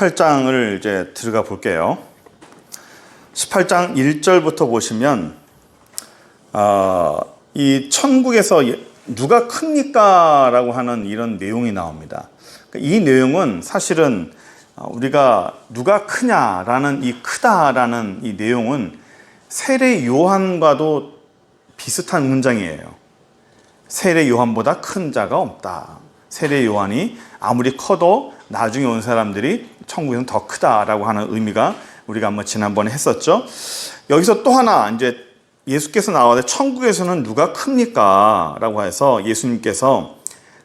18장을 이제 들어가 볼게요. 18장 1절부터 보시면 이 천국에서 누가 큽니까? 라고 하는 이런 내용이 나옵니다. 이 내용은 사실은 우리가 누가 크냐라는 이 크다라는 이 내용은 세례 요한과도 비슷한 문장이에요. 세례 요한보다 큰 자가 없다. 세례 요한이 아무리 커도 나중에 온 사람들이 천국에서는 더 크다라고 하는 의미가 우리가 한번 지난번에 했었죠. 여기서 또 하나 이제 예수께서 나와서 천국에서는 누가 큽니까? 라고 해서 예수님께서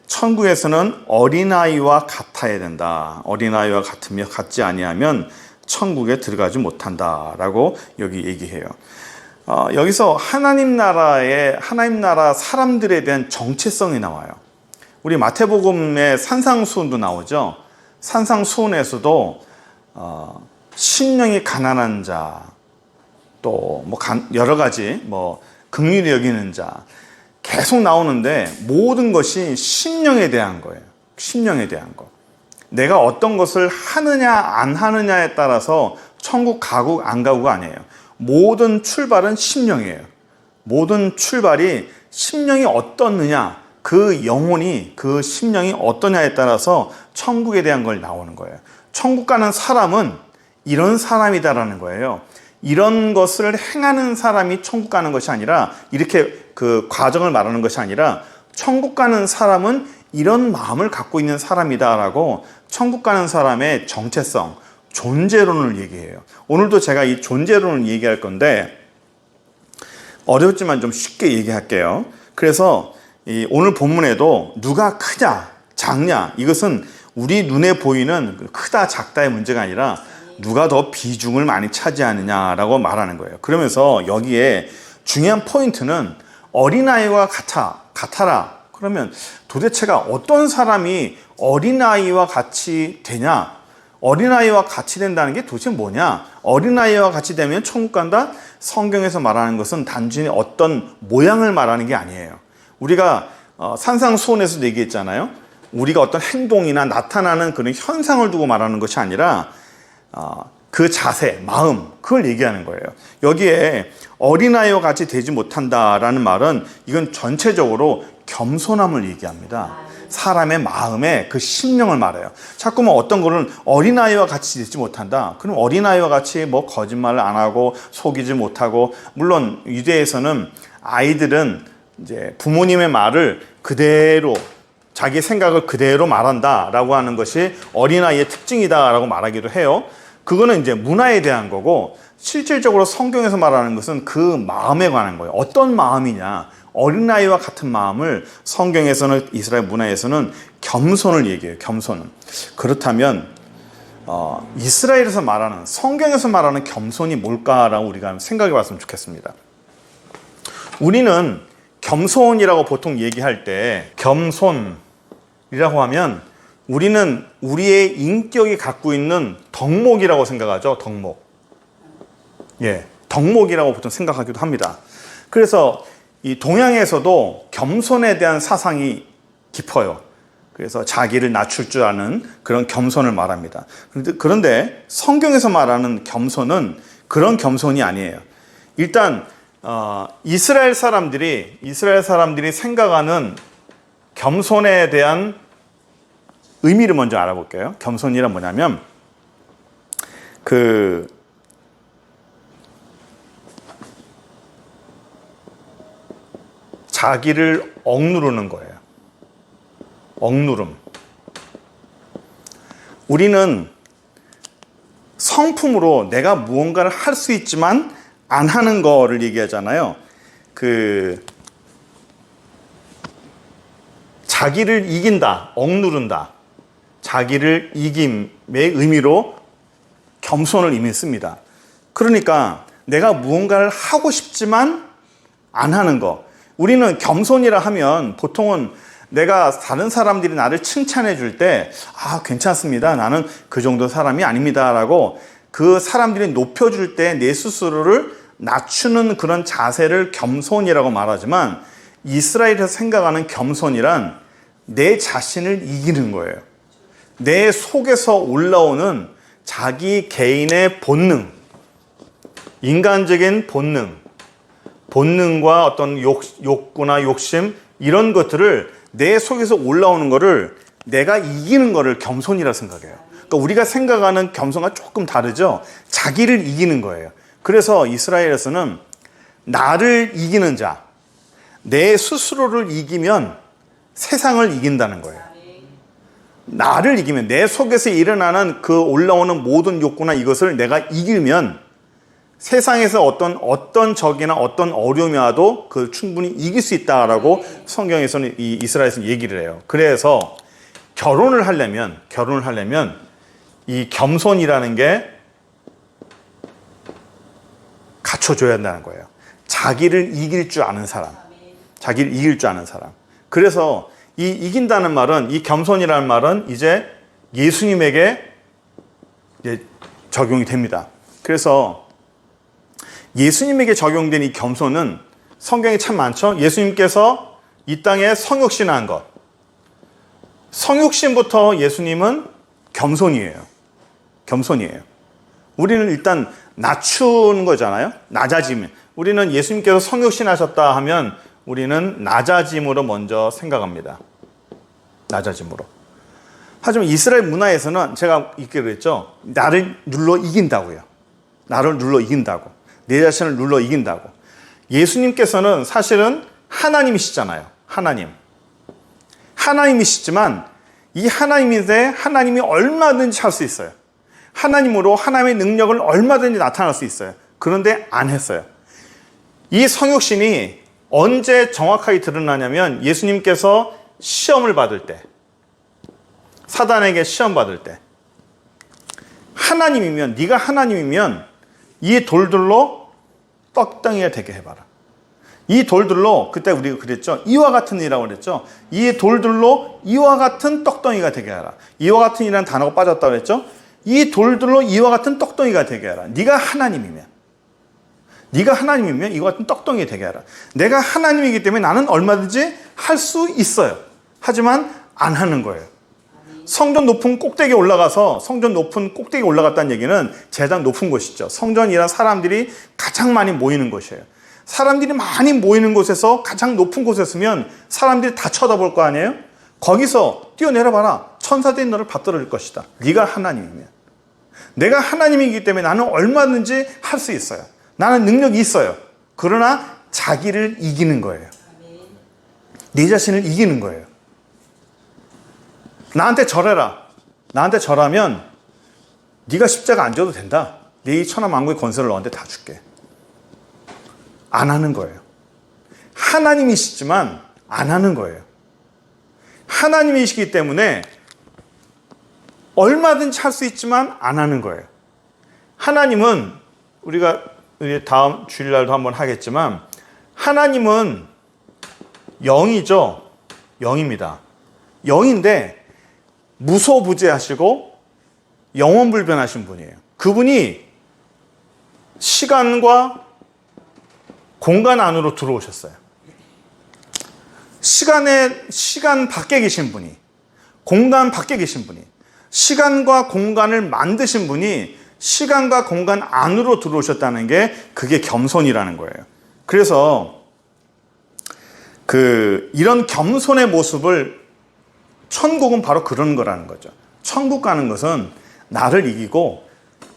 천국에서는 어린아이와 같아야 된다. 어린아이와 같지 아니하면 천국에 들어가지 못한다라고 여기 얘기해요. 여기서 하나님 나라 사람들에 대한 정체성이 나와요. 우리 마태복음에 산상수훈도 나오죠. 산상수훈에서도 심령이 가난한 자, 또 뭐 여러 가지 긍휼히 여기는 자 계속 나오는데 모든 것이 심령에 대한 거예요. 심령에 대한 거. 내가 어떤 것을 하느냐 안 하느냐에 따라서 천국 가고 안 가고가 아니에요. 모든 출발은 심령이에요. 모든 출발이 심령이 어떻느냐, 그 영혼이, 그 심령이 어떠냐에 따라서 천국에 대한 걸 나오는 거예요. 천국 가는 사람은 이런 사람이다라는 거예요. 이런 것을 행하는 사람이 천국 가는 것이 아니라, 이렇게 그 과정을 말하는 것이 아니라, 천국 가는 사람은 이런 마음을 갖고 있는 사람이다라고 천국 가는 사람의 정체성, 존재론을 얘기해요. 오늘도 제가 이 존재론을 얘기할 건데 어렵지만 좀 쉽게 얘기할게요. 그래서 오늘 본문에도 누가 크냐 작냐, 이것은 우리 눈에 보이는 크다 작다의 문제가 아니라 누가 더 비중을 많이 차지하느냐라고 말하는 거예요. 그러면서 여기에 중요한 포인트는 어린아이와 같아라. 그러면 도대체가 어떤 사람이 어린아이와 같이 되냐? 어린아이와 같이 된다는 게 도대체 뭐냐? 어린아이와 같이 되면 천국 간다? 성경에서 말하는 것은 단순히 어떤 모양을 말하는 게 아니에요. 우리가 산상수훈에서도 얘기했잖아요. 우리가 어떤 행동이나 나타나는 그런 현상을 두고 말하는 것이 아니라 그 자세, 마음, 그걸 얘기하는 거예요. 여기에 어린아이와 같이 되지 못한다라는 말은 이건 전체적으로 겸손함을 얘기합니다. 사람의 마음에 그 심령을 말해요. 자꾸만 어떤 거는 어린아이와 같이 되지 못한다. 그럼 어린아이와 같이 거짓말을 안 하고 속이지 못하고, 물론 유대에서는 아이들은 이제 부모님의 말을 그대로, 자기 생각을 그대로 말한다라고 하는 것이 어린아이의 특징이다라고 말하기도 해요. 그거는 이제 문화에 대한 거고, 실질적으로 성경에서 말하는 것은 그 마음에 관한 거예요. 어떤 마음이냐. 어린아이와 같은 마음을 성경에서는, 이스라엘 문화에서는 겸손을 얘기해요. 겸손은. 그렇다면 이스라엘에서 말하는, 성경에서 말하는 겸손이 뭘까라고 우리가 생각해 봤으면 좋겠습니다. 우리는 겸손이라고 보통 얘기할 때, 겸손이라고 하면 우리는 우리의 인격이 갖고 있는 덕목이라고 생각하죠. 덕목. 덕목이라고 보통 생각하기도 합니다. 그래서 이 동양에서도 겸손에 대한 사상이 깊어요. 그래서 자기를 낮출 줄 아는 그런 겸손을 말합니다. 그런데 성경에서 말하는 겸손은 그런 겸손이 아니에요. 일단 이스라엘 사람들이 생각하는 겸손에 대한 의미를 먼저 알아볼게요. 겸손이란 뭐냐면 자기를 억누르는 거예요. 억누름. 우리는 성품으로 내가 무언가를 할 수 있지만 안 하는 거를 얘기하잖아요. 자기를 이긴다, 억누른다. 자기를 이김의 의미로 겸손을 이미 씁니다. 그러니까 내가 무언가를 하고 싶지만 안 하는 거. 우리는 겸손이라 하면 보통은 내가 다른 사람들이 나를 칭찬해 줄 때 괜찮습니다. 나는 그 정도 사람이 아닙니다. 라고 그 사람들이 높여줄 때 내 스스로를 낮추는 그런 자세를 겸손이라고 말하지만, 이스라엘에서 생각하는 겸손이란 내 자신을 이기는 거예요. 내 속에서 올라오는 자기 개인의 본능, 인간적인 본능과 어떤 욕구나 욕심 이런 것들을 내 속에서 올라오는 거를 내가 이기는 거를 겸손이라 생각해요. 그러니까 우리가 생각하는 겸손과 조금 다르죠. 자기를 이기는 거예요. 그래서 이스라엘에서는 나를 이기는 자, 내 스스로를 이기면 세상을 이긴다는 거예요. 나를 이기면 내 속에서 일어나는 그 올라오는 모든 욕구나 이것을 내가 이기면 세상에서 어떤 적이나 어떤 어려움이 와도 그 충분히 이길 수 있다라고 성경에서는 이 이스라엘에서는 얘기를 해요. 그래서 결혼을 하려면 이 겸손이라는 게 갖춰줘야 한다는 거예요. 자기를 이길 줄 아는 사람. 자기를 이길 줄 아는 사람. 그래서 이 이긴다는 말은, 이 겸손이라는 말은 이제 예수님에게 이제 적용이 됩니다. 그래서 예수님에게 적용된 이 겸손은 성경에 참 많죠. 예수님께서 이 땅에 성육신한 것. 성육신부터 예수님은 겸손이에요. 겸손이에요. 우리는 일단 낮추는 거잖아요. 낮아짐. 우리는 예수님께서 성육신하셨다 하면 우리는 낮아짐으로 먼저 생각합니다. 낮아짐으로. 하지만 이스라엘 문화에서는 제가 이렇게 그랬죠. 나를 눌러 이긴다고요. 나를 눌러 이긴다고. 내 자신을 눌러 이긴다고. 예수님께서는 사실은 하나님이시잖아요. 하나님이시지만 이 하나님인데 하나님이 얼마든지 할 수 있어요. 하나님으로 하나님의 능력을 얼마든지 나타날 수 있어요. 그런데 안 했어요. 이 성육신이 언제 정확하게 드러나냐면 예수님께서 시험을 받을 때, 사단에게 시험 받을 때, 네가 하나님이면 이 돌들로 떡덩이가 되게 해봐라. 이 돌들로, 그때 우리가 그랬죠. 이와 같은 이라고 그랬죠. 이 돌들로 이와 같은 떡덩이가 되게 하라. 이와 같은 이라는 단어가 빠졌다고 그랬죠. 이 돌들로 이와 같은 떡덩이가 되게 하라. 네가 하나님이면 이와 같은 떡덩이 되게 하라. 내가 하나님이기 때문에 나는 얼마든지 할 수 있어요. 하지만 안 하는 거예요. 성전 높은 꼭대기에 올라갔다는 얘기는 제장 높은 곳이죠. 성전이란 사람들이 가장 많이 모이는 곳이에요. 사람들이 많이 모이는 곳에서 가장 높은 곳에 서면 사람들이 다 쳐다볼 거 아니에요? 거기서 뛰어내려봐라. 천사들이 너를 받들어 줄 것이다. 네가 하나님이면. 내가 하나님이기 때문에 나는 얼마든지 할 수 있어요. 나는 능력이 있어요. 그러나 자기를 이기는 거예요. 네 자신을 이기는 거예요. 나한테 절해라. 나한테 절하면 네가 십자가 안 져도 된다. 네 이 천하만국의 권세를 너한테 다 줄게. 안 하는 거예요. 하나님이시지만 안 하는 거예요. 하나님이시기 때문에 얼마든지 할 수 있지만 안 하는 거예요. 하나님은 우리가 다음 주일날도 한번 하겠지만 하나님은 영이죠. 영입니다. 영인데 무소부재하시고 영원불변하신 분이에요. 그분이 시간과 공간 안으로 들어오셨어요. 시간 밖에 계신 분이, 공간 밖에 계신 분이, 시간과 공간을 만드신 분이 시간과 공간 안으로 들어오셨다는 게 그게 겸손이라는 거예요. 그래서 이런 겸손의 모습을 천국은 바로 그런 거라는 거죠. 천국 가는 것은 나를 이기고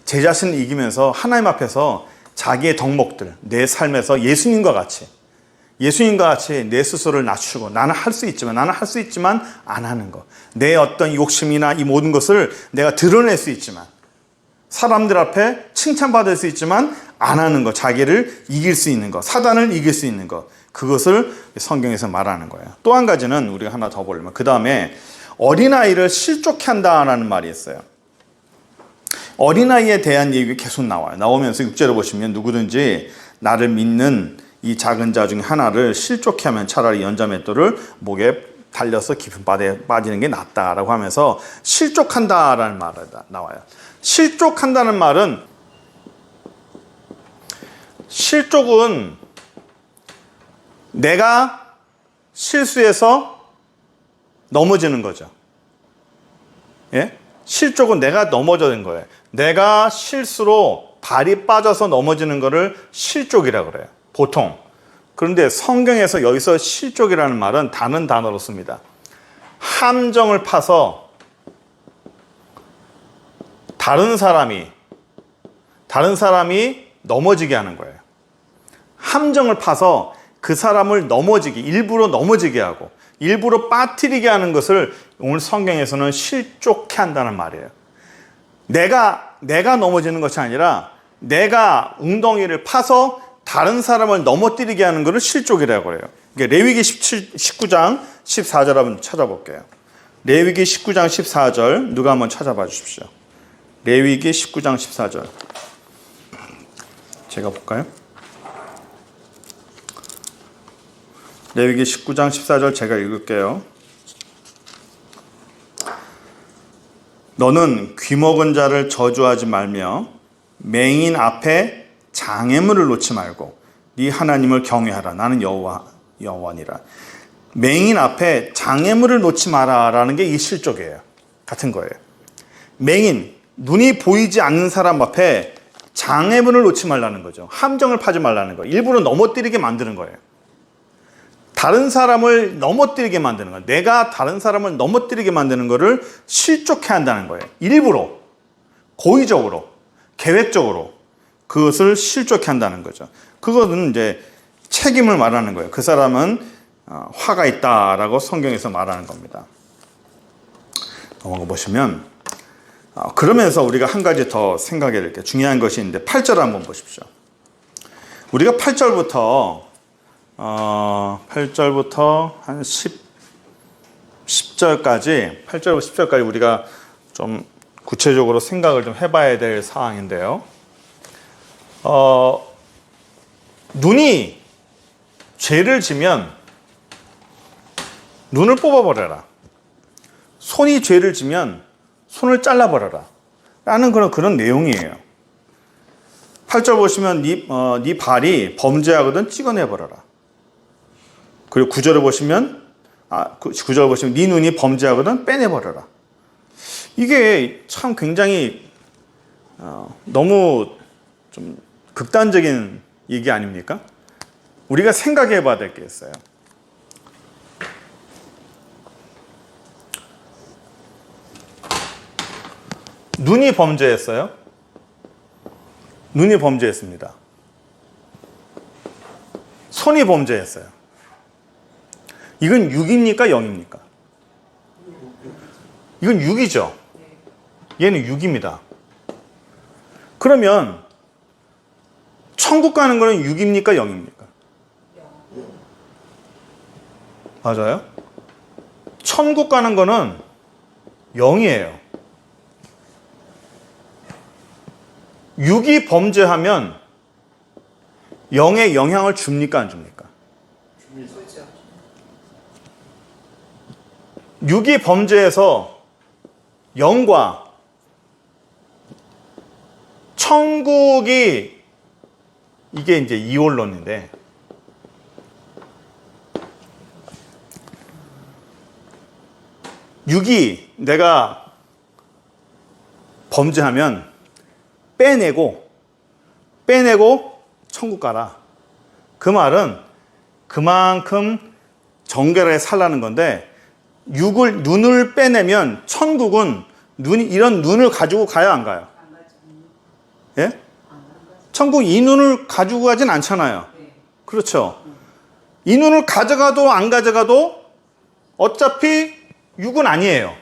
제 자신을 이기면서 하나님 앞에서 자기의 덕목들, 내 삶에서 예수님과 같이 내 스스로를 낮추고 나는 할 수 있지만 안 하는 거. 내 어떤 욕심이나 이 모든 것을 내가 드러낼 수 있지만 사람들 앞에 칭찬받을 수 있지만 안 하는 거. 자기를 이길 수 있는 거. 사단을 이길 수 있는 거. 그것을 성경에서 말하는 거예요. 또 한 가지는 우리가 하나 더 보려면 그 다음에 어린아이를 실족해 한다라는 말이 있어요. 어린아이에 대한 얘기가 계속 나와요. 나오면서 6절을 보시면 누구든지 나를 믿는 이 작은 자 중에 하나를 실족해 하면 차라리 연자맷돌을 목에 달려서 깊은 바다에 빠지는 게 낫다라고 하면서 실족한다라는 말이 나와요. 실족한다는 말은 실족은 내가 실수해서 넘어지는 거죠. 예? 실족은 내가 넘어지는 거예요. 내가 실수로 발이 빠져서 넘어지는 것을 실족이라고 그래요. 보통. 그런데 성경에서 여기서 실족이라는 말은 다른 단어로 씁니다. 함정을 파서 다른 사람이 넘어지게 하는 거예요. 함정을 파서 그 사람을 일부러 넘어지게 하고 일부러 빠뜨리게 하는 것을 오늘 성경에서는 실족해 한다는 말이에요. 내가 넘어지는 것이 아니라 내가 웅덩이를 파서 다른 사람을 넘어뜨리게 하는 것을 실족이라고 해요. 레위기 19장 14절 한번 찾아볼게요. 레위기 19장 14절 누가 한번 찾아봐 주십시오. 레위기 19장 14절 제가 볼까요? 레위기 19장 14절 제가 읽을게요. 너는 귀먹은 자를 저주하지 말며 맹인 앞에 장애물을 놓지 말고 네 하나님을 경외하라. 나는 여호와니라. 맹인 앞에 장애물을 놓지 마라라는 게 이 실족이에요. 같은 거예요. 맹인, 눈이 보이지 않는 사람 앞에 장애물을 놓지 말라는 거죠. 함정을 파지 말라는 거예요. 일부러 넘어뜨리게 만드는 거예요. 다른 사람을 넘어뜨리게 만드는 거예요. 내가 다른 사람을 넘어뜨리게 만드는 것을 실족해 한다는 거예요. 일부러, 고의적으로, 계획적으로 그것을 실족해 한다는 거죠. 그것은 이제 책임을 말하는 거예요. 그 사람은 화가 있다라고 성경에서 말하는 겁니다. 넘어가 보시면 그러면서 우리가 한 가지 더 생각해야 될 게 중요한 것이 있는데 8절 한번 보십시오. 우리가 8절부터 한 10절까지 8절부터 10절까지 우리가 좀 구체적으로 생각을 좀 해봐야 될 사항인데요. 눈이 죄를 지면 눈을 뽑아버려라. 손이 죄를 지면 손을 잘라버려라. 라는 그런 내용이에요. 8절 보시면 네 발이 범죄하거든 찍어내버려라. 그리고 9절을 보시면 9절 보시면 네 눈이 범죄하거든 빼내버려라. 이게 참 굉장히 너무 좀 극단적인 얘기 아닙니까? 우리가 생각해 봐야 될 게 있어요. 눈이 범죄했어요? 눈이 범죄했습니다. 손이 범죄했어요. 이건 6입니까? 0입니까? 이건 6이죠. 얘는 6입니다. 그러면 천국 가는 거는 6입니까? 0입니까? 맞아요? 천국 가는 거는 0이에요. 6이 범죄하면 0에 영향을 줍니까? 안 줍니까? 6이 범죄해서 0과 천국이 이게 이제 이원론인데 육이 내가 범죄하면 빼내고 천국 가라. 그 말은 그만큼 정결하게 살라는 건데 눈을 빼내면 천국은 이런 눈을 가지고 가요, 안 가요? 예? 천국 이 눈을 가지고 가진 않잖아요. 그렇죠. 이 눈을 가져가도 안 가져가도 어차피 육은 아니에요.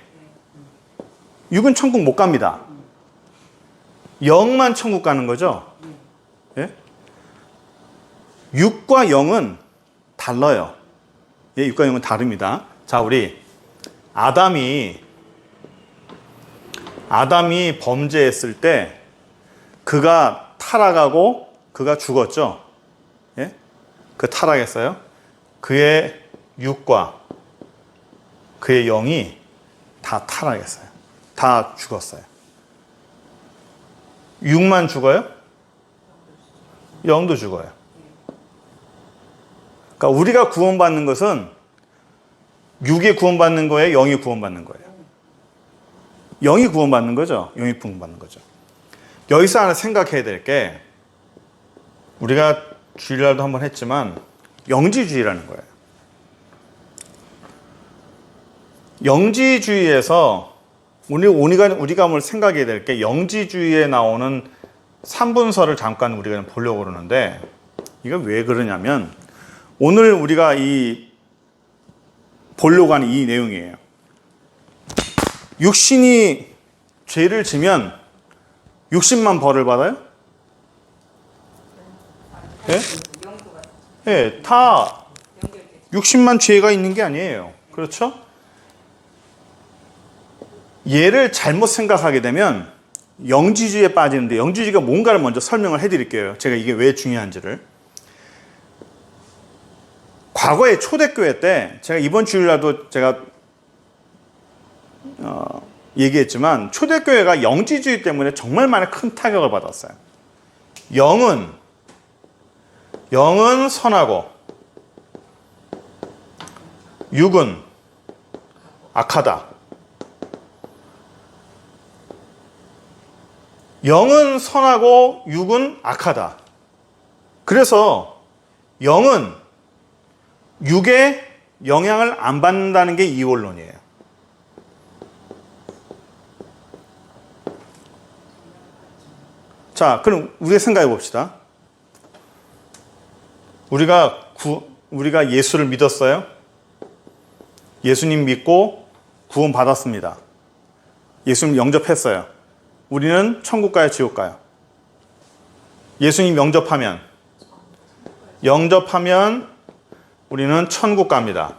육은 천국 못 갑니다. 영만 천국 가는 거죠. 예? 6과 0은 달라요. 예, 6과 0은 다릅니다. 자, 우리 아담이 범죄했을 때 그가 타락하고 그가 죽었죠. 예? 그 타락했어요. 그의 6과 그의 0이 다 타락했어요. 다 죽었어요. 6만 죽어요? 0도 죽어요. 그러니까 우리가 구원받는 것은 6이 구원받는 거예요? 0이 구원받는 거예요? 0이 구원받는 거죠. 0이 구원받는 거죠. 여기서 하나 생각해야 될 게, 우리가 주일날도 한번 했지만 영지주의라는 거예요. 영지주의에서 우리가 뭘 생각해야 될 게, 영지주의에 나오는 3분서를 잠깐 우리가 보려고 그러는데, 이거 왜 그러냐면 오늘 우리가 보려고 하는 이 내용이에요. 육신이 죄를 지면 육신만 벌을 받아요? 예? 예, 다 육신만 죄가 있는 게 아니에요. 그렇죠? 얘를 잘못 생각하게 되면 영지주의에 빠지는데, 영지주의가 뭔가를 먼저 설명을 해드릴게요. 제가 이게 왜 중요한지를. 과거에 초대교회 때, 제가 이번 주일날도 제가 얘기했지만, 초대교회가 영지주의 때문에 정말 많은 큰 타격을 받았어요. 영은 선하고 육은 악하다. 영은 선하고 육은 악하다. 그래서 영은 육의 영향을 안 받는다는 게 이원론이에요. 자, 그럼 우리가 생각해 봅시다. 우리가 예수를 믿었어요. 예수님 믿고 구원 받았습니다. 예수님 영접했어요. 우리는 천국 가요, 지옥 가요? 예수님 영접하면 우리는 천국 갑니다.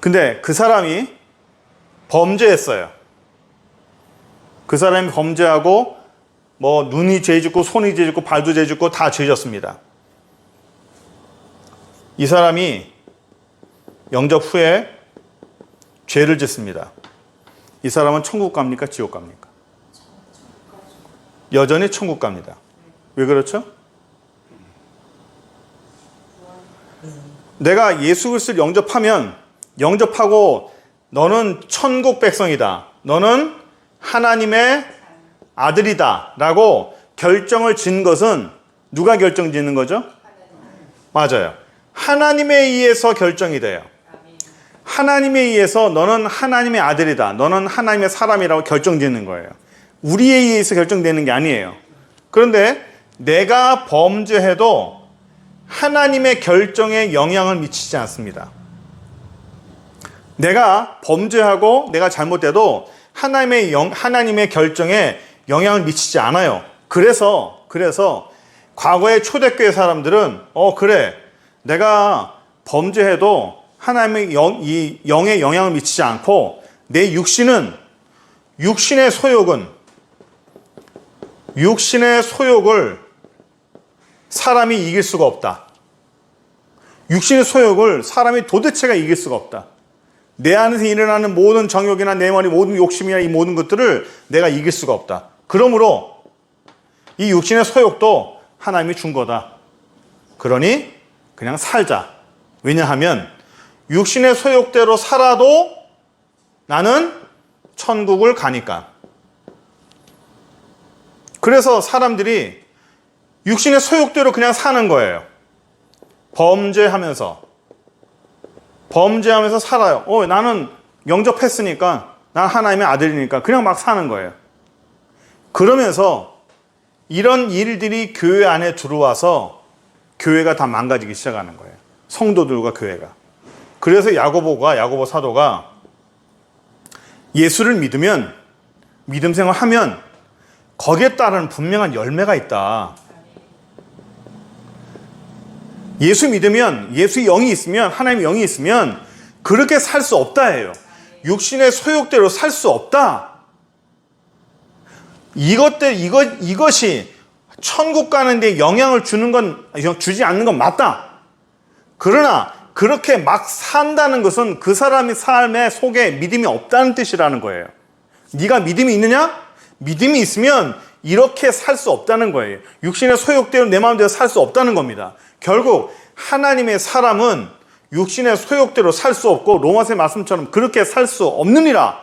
근데 그 사람이 범죄했어요. 그 사람이 범죄하고 눈이 죄 짓고 손이 죄 짓고 발도 죄 짓고 다 죄 졌습니다. 이 사람이 영접 후에 죄를 짓습니다. 이 사람은 천국 갑니까? 지옥 갑니까? 여전히 천국 갑니다. 왜 그렇죠? 내가 예수 그리스도를 영접하고 너는 천국 백성이다, 너는 하나님의 아들이다 라고 결정을 지은 것은 누가 결정 짓는 거죠? 맞아요. 하나님에 의해서 결정이 돼요. 하나님에 의해서 너는 하나님의 아들이다, 너는 하나님의 사람이라고 결정 짓는 거예요. 우리에 의해서 결정되는 게 아니에요. 그런데 내가 범죄해도 하나님의 결정에 영향을 미치지 않습니다. 내가 범죄하고 내가 잘못돼도 하나님의 결정에 영향을 미치지 않아요. 그래서 과거의 초대교회 사람들은 그래, 내가 범죄해도 하나님의 영에 영향을 미치지 않고 내 육신의 소욕을 사람이 이길 수가 없다. 육신의 소욕을 사람이 도대체가 이길 수가 없다. 내 안에서 일어나는 모든 정욕이나 내 모든 욕심이나 이 모든 것들을 내가 이길 수가 없다. 그러므로 이 육신의 소욕도 하나님이 준 거다. 그러니 그냥 살자. 왜냐하면 육신의 소욕대로 살아도 나는 천국을 가니까. 그래서 사람들이 육신의 소욕대로 그냥 사는 거예요. 범죄하면서 살아요. 나는 영접했으니까, 난 하나님의 아들이니까 그냥 막 사는 거예요. 그러면서 이런 일들이 교회 안에 들어와서 교회가 다 망가지기 시작하는 거예요. 성도들과 교회가. 그래서 야고보 사도가 예수를 믿으면, 믿음 생활하면 거기에 따른 분명한 열매가 있다. 예수 믿으면, 예수의 영이 있으면, 하나님의 영이 있으면 그렇게 살 수 없다예요. 육신의 소욕대로 살 수 없다. 이것이 천국 가는데 영향을 주지 않는 건 맞다. 그러나 그렇게 막 산다는 것은 그 사람의 삶의 속에 믿음이 없다는 뜻이라는 거예요. 네가 믿음이 있느냐? 믿음이 있으면 이렇게 살 수 없다는 거예요. 육신의 소욕대로 내 마음대로 살 수 없다는 겁니다. 결국 하나님의 사람은 육신의 소욕대로 살 수 없고, 로마서의 말씀처럼 그렇게 살 수 없느니라.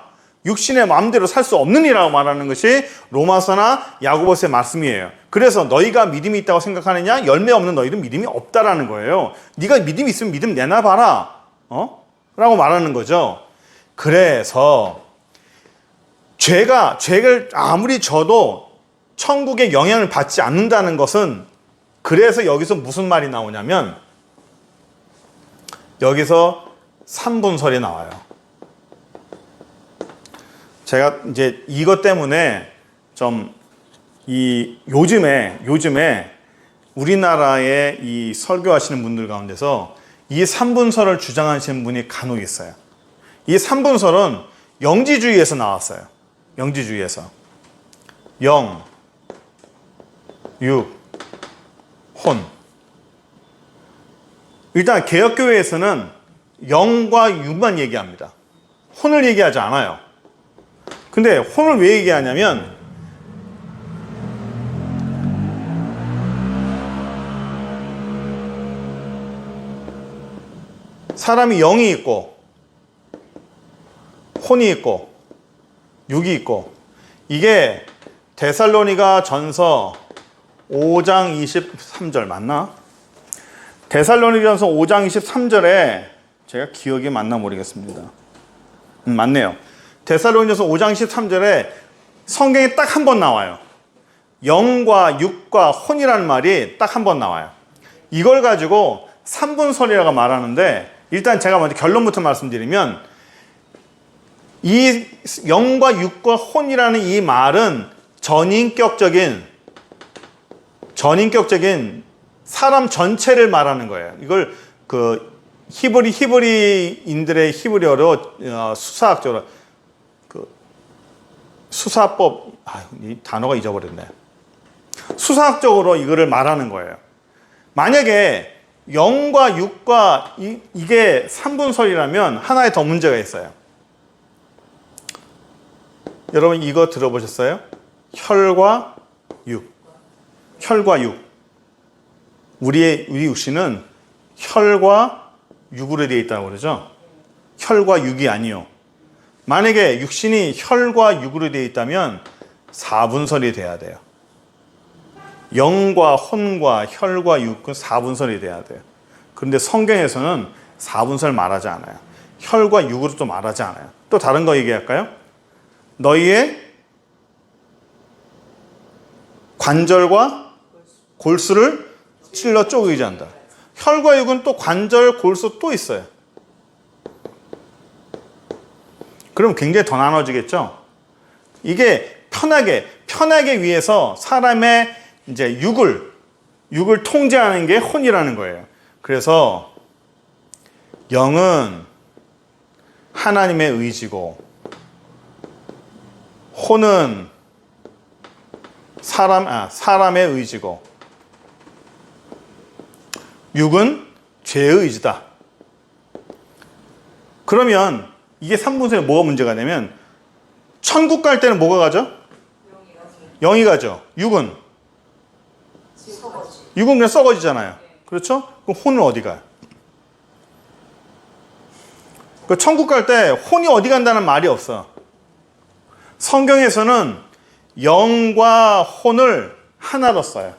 육신의 마음대로 살 수 없는 이라고 말하는 것이 로마서나 야고보서의 말씀이에요. 그래서 너희가 믿음이 있다고 생각하느냐? 열매 없는 너희는 믿음이 없다라는 거예요. 네가 믿음이 있으면 믿음 내놔봐라. 라고 말하는 거죠. 그래서 죄를 아무리 져도 천국의 영향을 받지 않는다는 것은, 그래서 여기서 무슨 말이 나오냐면 여기서 3분설이 나와요. 제가 이제 이것 때문에 좀 요즘에 우리나라의 이 설교하시는 분들 가운데서 이 3분설을 주장하시는 분이 간혹 있어요. 이 3분설은 영지주의에서 나왔어요. 영지주의에서. 영, 육, 혼. 일단 개혁교회에서는 영과 육만 얘기합니다. 혼을 얘기하지 않아요. 근데 혼을 왜 얘기하냐면 사람이 영이 있고 혼이 있고 육이 있고, 이게 데살로니가 전서 5장 23절 맞나? 데살로니가 전서 5장 23절에 제가 기억이 맞나 모르겠습니다. 맞네요. 데살로니가서 5장 13절에 성경에 딱 한 번 나와요. 영과 육과 혼이라는 말이 딱 한 번 나와요. 이걸 가지고 3분설이라고 말하는데, 일단 제가 먼저 결론부터 말씀드리면, 이 영과 육과 혼이라는 이 말은 전인격적인 사람 전체를 말하는 거예요. 이걸 그 히브리인들의 히브리어로 수사학적으로 수사법, 이 단어가 잊어버렸네. 수사학적으로 이거를 말하는 거예요. 만약에 영과 육과 이게 3분설이라면 하나의 더 문제가 있어요. 여러분 이거 들어보셨어요? 혈과 육. 우리 육신은 혈과 육으로 되어 있다고 그러죠? 혈과 육이 아니요. 만약에 육신이 혈과 육으로 되어 있다면 4분설이 돼야 돼요. 영과 혼과 혈과 육은 4분설이 돼야 돼요. 그런데 성경에서는 4분설 말하지 않아요. 혈과 육으로 또 말하지 않아요. 또 다른 거 얘기할까요? 너희의 관절과 골수를 찔러 쪼개지 않는다. 혈과 육은 또 관절, 골수 또 있어요. 그럼 굉장히 더 나눠지겠죠? 이게 편하게 위해서 사람의 이제 육을 통제하는 게 혼이라는 거예요. 그래서 영은 하나님의 의지고, 혼은 사람의 의지고, 육은 죄의 의지다. 그러면 이게 3분설에 뭐가 문제가 되면, 천국 갈 때는 뭐가 가죠? 영이 가죠. 육은 그냥 썩어지잖아요. 그렇죠? 그럼 혼은 어디 가요? 그 천국 갈 때 혼이 어디 간다는 말이 없어. 성경에서는 영과 혼을 하나로 써요.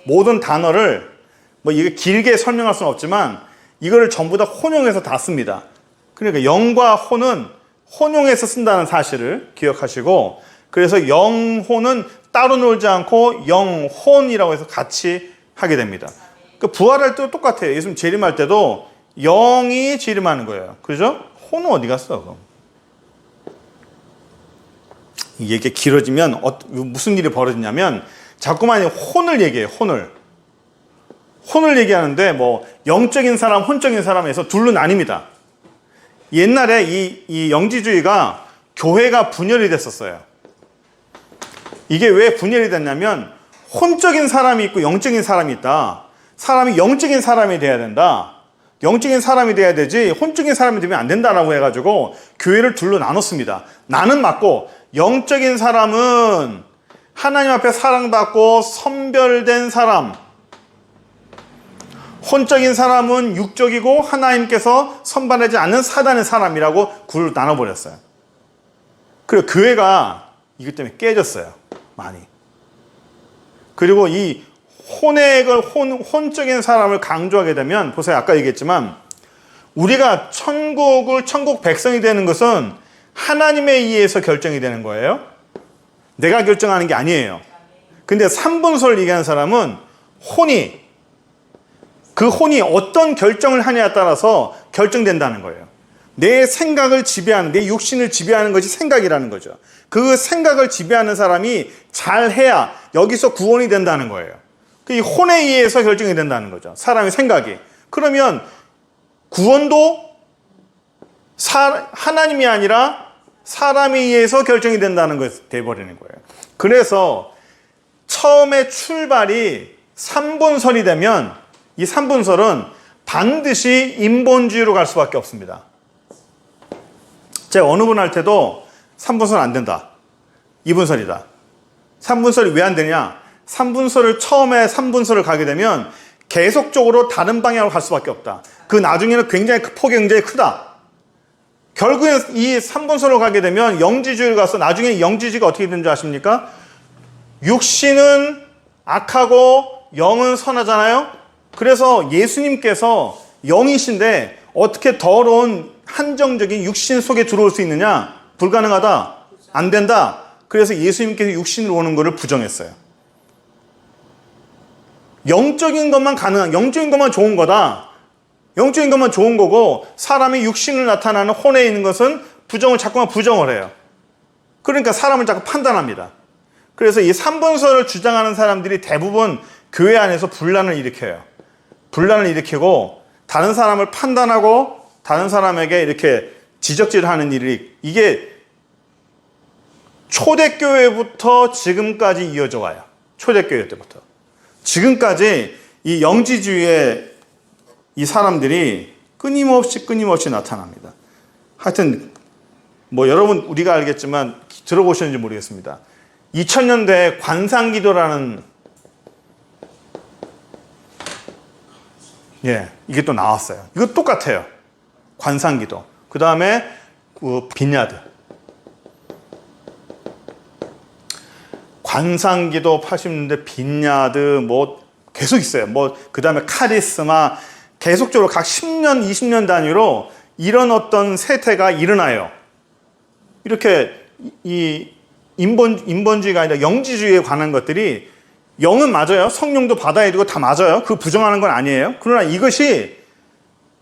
모든 단어를 뭐 이게 길게 설명할 수는 없지만 이거를 전부 다 혼용해서 다 씁니다. 그러니까 영과 혼은 혼용해서 쓴다는 사실을 기억하시고, 그래서 영혼은 따로 놀지 않고 영혼이라고 해서 같이 하게 됩니다. 그 부활할 때도 똑같아요. 예수님 재림할 때도 영이 재림하는 거예요. 그죠? 혼은 어디 갔어? 그럼? 이 얘기가 길어지면 무슨 일이 벌어지냐면 자꾸만 혼을 얘기해요. 혼을 얘기하는데 뭐 영적인 사람, 혼적인 사람에서 둘로 나뉩니다. 옛날에 이 영지주의가 교회가 분열이 됐었어요. 이게 왜 분열이 됐냐면 혼적인 사람이 있고 영적인 사람이 있다. 사람이 영적인 사람이 돼야 된다. 영적인 사람이 돼야 되지 혼적인 사람이 되면 안 된다라고 해가지고 교회를 둘로 나눴습니다. 나는 맞고, 영적인 사람은 하나님 앞에 사랑받고 선별된 사람, 혼적인 사람은 육적이고 하나님께서 선발하지 않는 사단의 사람이라고 나눠버렸어요. 그리고 교회가 이것 때문에 깨졌어요. 많이. 그리고 이 혼적인 사람을 강조하게 되면, 보세요. 아까 얘기했지만, 우리가 천국 백성이 되는 것은 하나님에 의해서 결정이 되는 거예요. 내가 결정하는 게 아니에요. 근데 3분소를 얘기하는 사람은 그 혼이 어떤 결정을 하냐에 따라서 결정된다는 거예요. 내 생각을 지배하는, 내 육신을 지배하는 것이 생각이라는 거죠. 그 생각을 지배하는 사람이 잘해야 여기서 구원이 된다는 거예요. 이 혼에 의해서 결정이 된다는 거죠. 사람의 생각이. 그러면 구원도 하나님이 아니라 사람에 의해서 결정이 된다는 것이 돼버리는 거예요. 그래서 처음에 출발이 3분설이 되면 이 3분설은 반드시 인본주의로 갈 수밖에 없습니다. 제가 어느 분 할 때도 3분설 안 된다. 2분설이다. 3분설이 왜 안 되냐? 3분설을 처음에 3분설을 가게 되면 계속적으로 다른 방향으로 갈 수밖에 없다. 그 나중에는 굉장히 폭이 굉장히 크다. 결국엔 이 3분설로 가게 되면 영지주의를 가서 나중에 영지주의가 어떻게 되는지 아십니까? 육신은 악하고 영은 선하잖아요. 그래서 예수님께서 영이신데 어떻게 더러운 한정적인 육신 속에 들어올 수 있느냐? 불가능하다. 안 된다. 그래서 예수님께서 육신으로 오는 것을 부정했어요. 영적인 것만 가능한, 영적인 것만 좋은 거다. 영적인 것만 좋은 거고 사람이 육신을 나타나는 혼에 있는 것은 자꾸만 부정을 해요. 그러니까 사람을 자꾸 판단합니다. 그래서 이 3분설을 주장하는 사람들이 대부분 교회 안에서 분란을 일으켜요. 분란을 일으키고 다른 사람을 판단하고 다른 사람에게 이렇게 지적질하는 일이, 이게 초대교회부터 지금까지 이어져 와요. 초대교회 때부터 지금까지 이 영지주의의 이 사람들이 끊임없이 나타납니다. 하여튼 여러분 우리가 알겠지만 들어보셨는지 모르겠습니다. 2000년대에 관상기도라는 이게 또 나왔어요. 이거 똑같아요. 관상기도. 그 다음에 빈야드. 관상기도 80년대, 빈야드 계속 있어요. 그 다음에 카리스마, 계속적으로 각 10년, 20년 단위로 이런 어떤 세태가 일어나요. 이렇게 이 인본주의가 아니라 영지주의에 관한 것들이, 영은 맞아요. 성령도 받아야 되고 다 맞아요. 그거 부정하는 건 아니에요. 그러나 이것이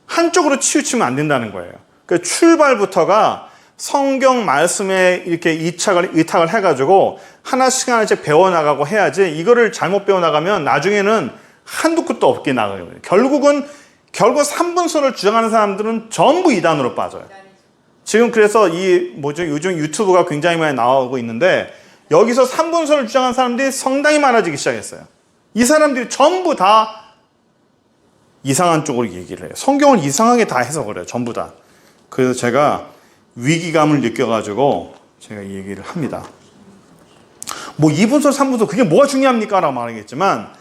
한쪽으로 치우치면 안 된다는 거예요. 그 출발부터가 성경 말씀에 이렇게 의탁을 해가지고 하나씩 배워나가고 해야지, 이거를 잘못 배워나가면 나중에는 한두 끝도 없게 나가요. 결국 3분설을 주장하는 사람들은 전부 이단으로 빠져요. 지금 그래서 요즘 유튜브가 굉장히 많이 나오고 있는데, 여기서 3분설을 주장하는 사람들이 상당히 많아지기 시작했어요. 이 사람들이 전부 다 이상한 쪽으로 얘기를 해요. 성경을 이상하게 다 해석을 해요. 전부 다. 그래서 제가 위기감을 느껴가지고 제가 이 얘기를 합니다. 2분설, 3분설 그게 뭐가 중요합니까? 라고 말하겠지만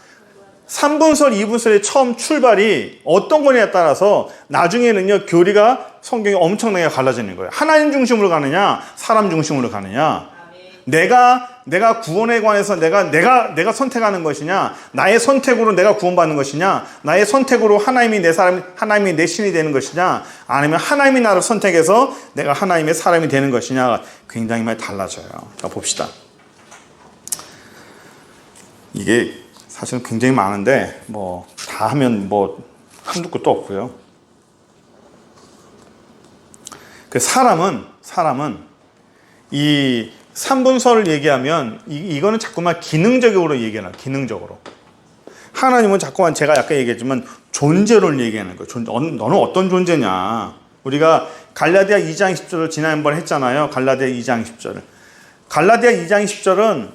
3분설, 2분설의 처음 출발이 어떤 거냐에 따라서 나중에는요, 교리가 성경이 엄청나게 갈라지는 거예요. 하나님 중심으로 가느냐, 사람 중심으로 가느냐, 내가 구원에 관해서 내가 선택하는 것이냐, 나의 선택으로 내가 구원받는 것이냐, 나의 선택으로 하나님이 내 신이 되는 것이냐, 아니면 하나님이 나를 선택해서 내가 하나님의 사람이 되는 것이냐가 굉장히 많이 달라져요. 자, 봅시다. 이게 사실은 굉장히 많은데 다 하면 한두 끝도 없고요. 그 사람은 이 3분설을 얘기하면 이거는 자꾸만 기능적으로 얘기하는 거예요. 기능적으로. 하나님은 자꾸만 제가 아까 얘기했지만 존재를 얘기하는 거예요. 너는 어떤 존재냐. 우리가 갈라디아 2장 10절을 지난번에 했잖아요. 갈라디아 2장 10절을. 갈라디아 2장 10절은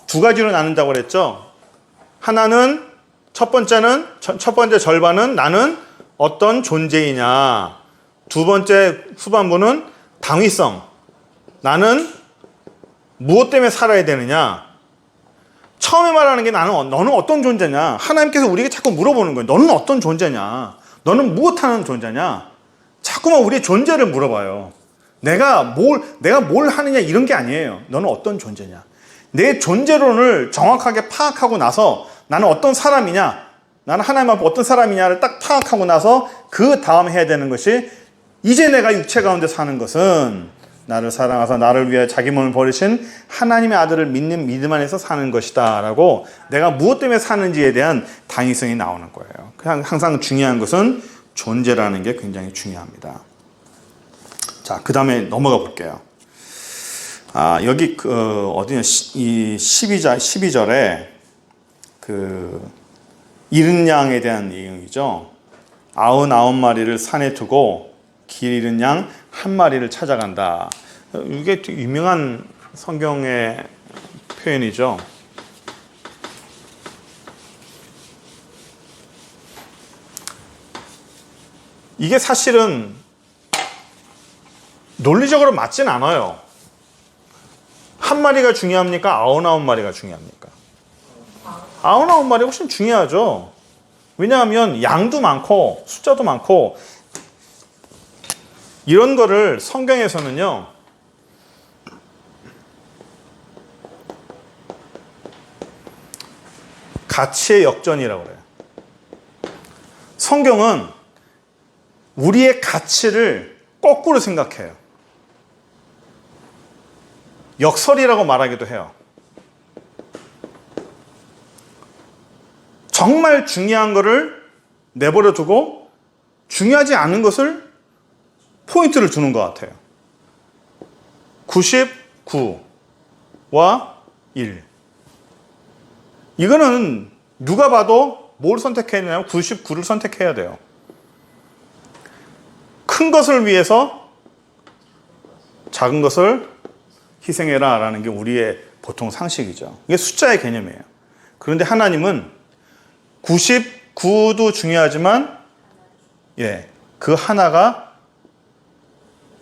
두 가지로 나눈다고 그랬죠. 하나는 첫 번째 절반은 나는 어떤 존재이냐. 두 번째 후반부는 당위성. 나는 무엇 때문에 살아야 되느냐. 처음에 말하는 게 너는 어떤 존재냐. 하나님께서 우리에게 자꾸 물어보는 거예요. 너는 어떤 존재냐. 너는 무엇하는 존재냐. 자꾸만 우리의 존재를 물어봐요. 내가 뭘 하느냐 이런 게 아니에요. 너는 어떤 존재냐. 내 존재론을 정확하게 파악하고 나서 나는 어떤 사람이냐, 나는 하나님 앞에 어떤 사람이냐를 딱 파악하고 나서 그 다음 해야 되는 것이, 이제 내가 육체 가운데 사는 것은 나를 사랑하사 나를 위해 자기 몸을 버리신 하나님의 아들을 믿는 믿음 안에서 사는 것이다 라고, 내가 무엇 때문에 사는지에 대한 당위성이 나오는 거예요. 그냥 항상 중요한 것은 존재라는 게 굉장히 중요합니다. 자, 그 다음에 넘어가 볼게요. 여기 어디냐, 이 12절에 잃은 양에 대한 내용이죠. 99마리를 산에 두고 길 잃은 양 한 마리를 찾아간다. 이게 유명한 성경의 표현이죠. 이게 사실은 논리적으로 맞진 않아요. 한 마리가 중요합니까? 99마리가 중요합니까? 99마리가 훨씬 중요하죠. 왜냐하면 양도 많고 숫자도 많고, 이런 거를 성경에서는요, 가치의 역전이라고 그래요. 성경은 우리의 가치를 거꾸로 생각해요. 역설이라고 말하기도 해요. 정말 중요한 것을 내버려 두고 중요하지 않은 것을 포인트를 주는 것 같아요. 99와 1. 이거는 누가 봐도 뭘 선택해야 되냐면 99를 선택해야 돼요. 큰 것을 위해서 작은 것을 희생해라 라는 게 우리의 보통 상식이죠. 이게 숫자의 개념이에요. 그런데 하나님은 99도 중요하지만 그 하나가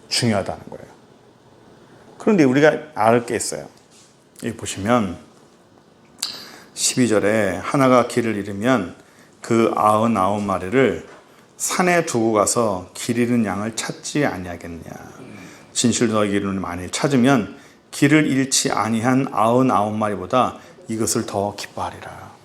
중요하다는 거예요. 그런데 우리가 알 게 있어요. 여기 보시면 12절에 하나가 길을 잃으면 그 99마리를 산에 두고 가서 길 잃은 양을 찾지 아니하겠냐. 진실로 너희에게 이르노니 만일 찾으면 길을 잃지 아니한 99마리보다 이것을 더 기뻐하리라.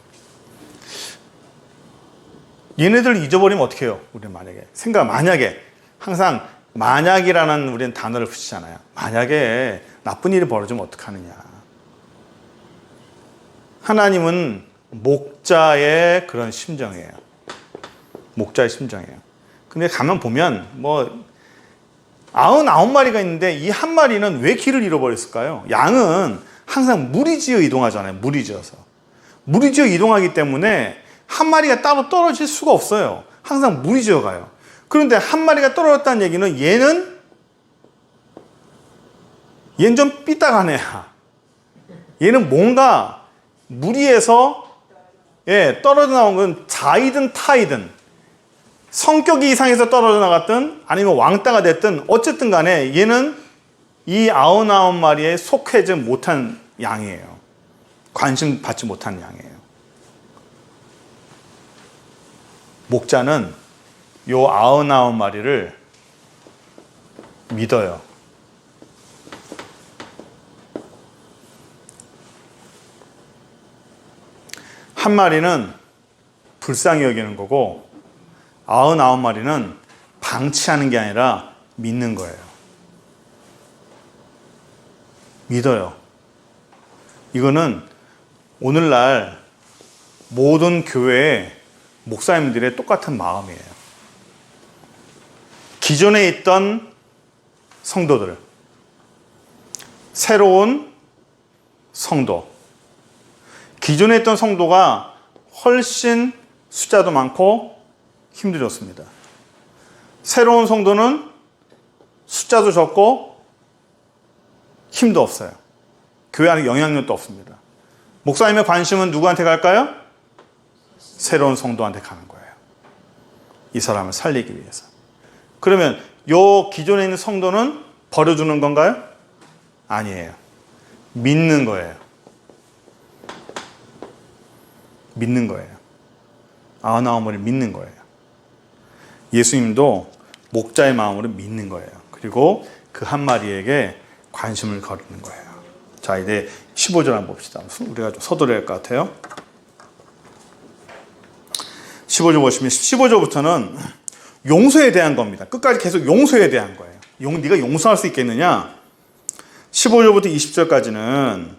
얘네들 잊어버리면 어떻게 해요? 우리는 만약에 항상 만약이라는 우리는 단어를 붙이잖아요. 만약에 나쁜 일이 벌어지면 어떡하느냐. 하나님은 목자의 그런 심정이에요. 목자의 심정이에요. 근데 가만 보면 99마리가 있는데 이 한 마리는 왜 길을 잃어버렸을까요? 양은 항상 무리지어 이동하잖아요. 무리지어서. 무리지어 이동하기 때문에 한 마리가 따로 떨어질 수가 없어요. 항상 무리지어 가요. 그런데 한 마리가 떨어졌다는 얘기는 얘는 좀 삐딱한 애야. 얘는 뭔가 무리해서 떨어져 나온 건 자이든 타이든 성격이 이상해서 떨어져 나갔든 아니면 왕따가 됐든 어쨌든 간에 얘는 이 99마리에 속하지 못한 양이에요. 관심 받지 못한 양이에요. 목자는 요 99마리를 믿어요. 한 마리는 불쌍히 여기는 거고 99마리는 방치하는 게 아니라 믿는 거예요. 믿어요. 이거는 오늘날 모든 교회의 목사님들의 똑같은 마음이에요. 기존에 있던 성도들, 새로운 성도, 기존에 있던 성도가 훨씬 숫자도 많고 힘들었습니다. 새로운 성도는 숫자도 적고 힘도 없어요. 교회 안에 영향력도 없습니다. 목사님의 관심은 누구한테 갈까요? 새로운 성도한테 가는 거예요. 이 사람을 살리기 위해서. 그러면 요 기존에 있는 성도는 버려주는 건가요? 아니에요. 믿는 거예요. 믿는 거예요. 99마리를 믿는 거예요. 예수님도 목자의 마음으로 믿는 거예요. 그리고 그 한 마리에게 관심을 거르는 거예요. 자, 이제 15절 한번 봅시다. 우리가 좀 서두려야 할 것 같아요. 15절 보시면 15절부터는 용서에 대한 겁니다. 끝까지 계속 용서에 대한 거예요. 네가 용서할 수 있겠느냐? 15절부터 20절까지는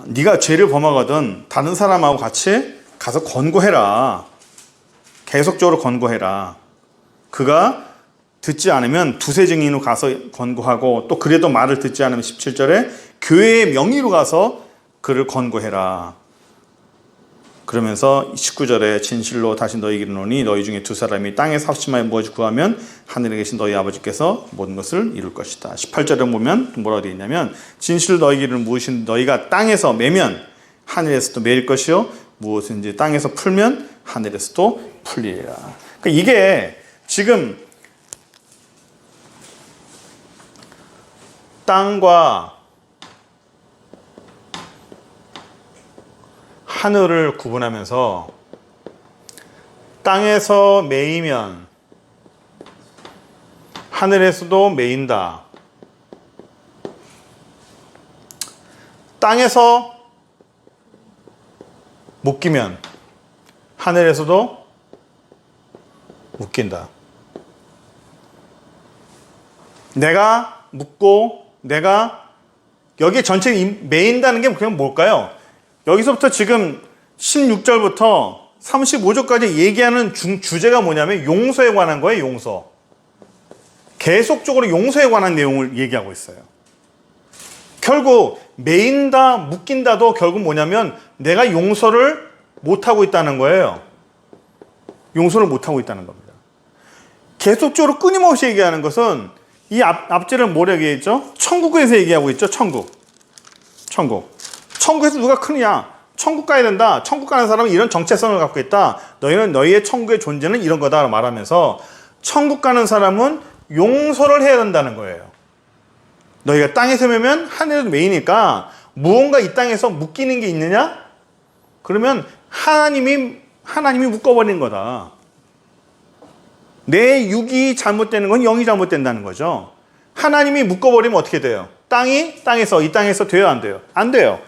네가 죄를 범하거든 다른 사람하고 같이 가서 권고해라. 계속적으로 권고해라. 그가 듣지 않으면 두세 증인으로 가서 권고하고 또 그래도 말을 듣지 않으면 17절에 교회의 명의로 가서 그를 권고해라. 그러면서 19절에 진실로 다시 너희에게 이르노니 너희 중에 두 사람이 땅에서 합심하여 무엇을 구하면 하늘에 계신 너희 아버지께서 모든 것을 이룰 것이다. 18절에 보면 뭐라고 되어 있냐면 진실로 너희에게 이르는 무엇인 너희가 땅에서 매면 하늘에서도 매일 것이요 무엇인지 땅에서 풀면 하늘에서도 풀리리라. 그러니까 이게 지금 땅과 하늘을 구분하면서 땅에서 매이면 하늘에서도 매인다. 땅에서 묶이면 하늘에서도 묶인다. 내가 묶고 내가 여기 전체에 매인다는 게 그냥 뭘까요? 여기서부터 지금 16절부터 35절까지 얘기하는 주제가 뭐냐면 용서에 관한 거예요. 용서. 계속적으로 용서에 관한 내용을 얘기하고 있어요. 결국 매인다, 묶인다도 결국 뭐냐면 내가 용서를 못하고 있다는 거예요. 용서를 못하고 있다는 겁니다. 계속적으로 끊임없이 얘기하는 것은 이 앞절은 뭐라고 얘기했죠? 천국에서 얘기하고 있죠. 천국에서 누가 크느냐? 천국 가야 된다. 천국 가는 사람은 이런 정체성을 갖고 있다. 너희는 너희의 천국의 존재는 이런 거다 말하면서 천국 가는 사람은 용서를 해야 된다는 거예요. 너희가 땅에서 매면 하늘에도 매이니까 무언가 이 땅에서 묶이는 게 있느냐? 그러면 하나님이 묶어버린 거다. 내 육이 잘못되는 건 영이 잘못된다는 거죠. 하나님이 묶어버리면 어떻게 돼요? 이 땅에서 돼요, 안 돼요? 안 돼요.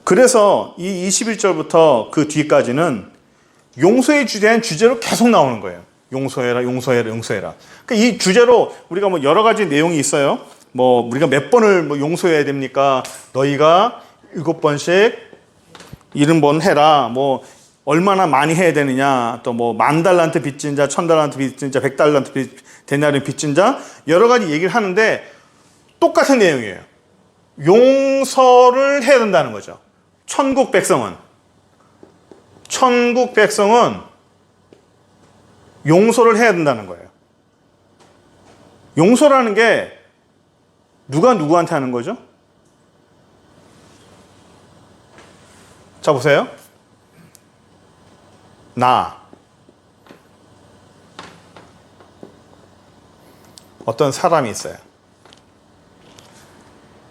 그래서 이 21절부터 그 뒤까지는 용서에 대한 주제로 계속 나오는 거예요. 용서해라. 그러니까 이 주제로 우리가 뭐 여러 가지 내용이 있어요. 뭐 우리가 몇 번을 뭐 용서해야 됩니까? 너희가 7번씩 70번 해라. 뭐 얼마나 많이 해야 되느냐. 또 뭐 10,000달란트 빚진 자, 1,000달란트 빚진 자, 100달란트 데나리온 빚진 자 여러 가지 얘기를 하는데 똑같은 내용이에요. 용서를 해야 된다는 거죠. 천국 백성은 용서를 해야 된다는 거예요. 용서라는 게 누가 누구한테 하는 거죠? 자, 보세요. 어떤 사람이 있어요.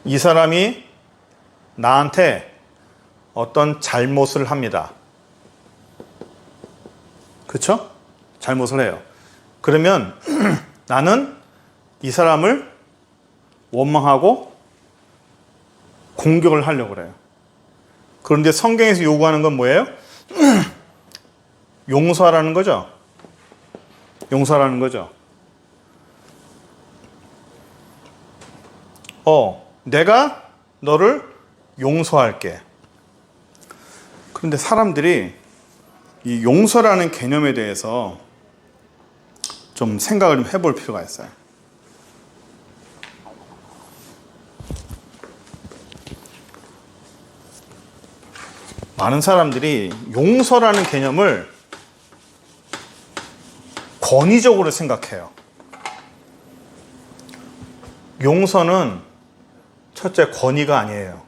이 사람이 나한테 어떤 잘못을 합니다. 그렇죠? 잘못을 해요. 그러면 나는 이 사람을 원망하고 공격을 하려고 그래요. 그런데 성경에서 요구하는 건 뭐예요? 용서하라는 거죠. 내가 너를 용서할게. 그런데 사람들이 이 용서라는 개념에 대해서 좀 생각을 좀 해볼 필요가 있어요. 많은 사람들이 용서라는 개념을 권위적으로 생각해요. 용서는 첫째 권위가 아니에요.